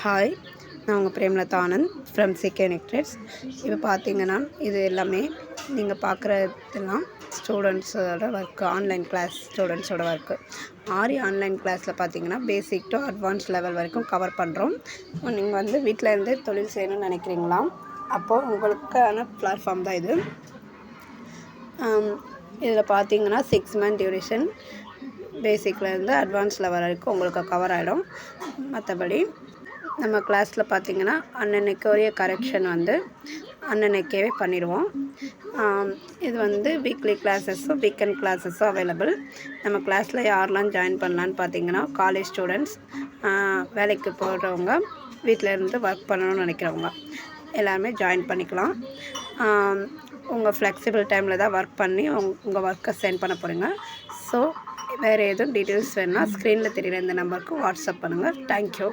Hi, நான் உங்கள் Premalatha Anand from சிகேனெக்ட்ரேட்ஸ். இப்போ பார்த்தீங்கன்னா இது எல்லாமே நீங்கள் பார்க்குறதெல்லாம் ஸ்டூடெண்ட்ஸோட ஒர்க்கு, ஆன்லைன் கிளாஸ் ஸ்டூடெண்ட்ஸோட ஒர்க்கு. ஆன்லைன் கிளாஸில் பார்த்தீங்கன்னா பேசிக் டு அட்வான்ஸ் லெவல் வரைக்கும் கவர் பண்ணுறோம். நீங்கள் வந்து வீட்டில் இருந்து தொழில் செய்யணும்னு நினைக்கிறீங்களா? அப்போது உங்களுக்கான பிளாட்ஃபார்ம் தான் இது. இதில் பார்த்தீங்கன்னா 6 மந்த் டியூரேஷன், பேசிக்லேருந்து அட்வான்ஸ் லெவல் வரைக்கும் உங்களுக்கு கவர் ஆகிடும். மற்றபடி நம்ம கிளாஸில் பார்த்திங்கன்னா அன்னன்னைக்கு உரிய கரெக்ஷன் வந்து அன்னன்னைக்கே பண்ணிடுவோம். இது வந்து வீக்லி கிளாஸஸும் வீக்கெண்ட் கிளாஸஸும் அவைலபிள். நம்ம கிளாஸில் யாரெல்லாம் ஜாயின் பண்ணலான்னு பார்த்தீங்கன்னா காலேஜ் ஸ்டூடெண்ட்ஸ், வேலைக்கு போகிறவங்க, வீட்டில் இருந்து ஒர்க் பண்ணணும்னு நினைக்கிறவங்க எல்லாருமே ஜாயின் பண்ணிக்கலாம். உங்கள் ஃப்ளெக்சிபிள் டைமில் தான் ஒர்க் பண்ணி உங்கள் ஒர்க்கை சென்ட் பண்ண போகிறீங்க. ஸோ வேறு எதுவும் டீட்டெயில்ஸ் வேணுன்னா ஸ்க்ரீனில் தெரிகிற இந்த நம்பருக்கு வாட்ஸ்அப் பண்ணுங்கள். தேங்க்யூ.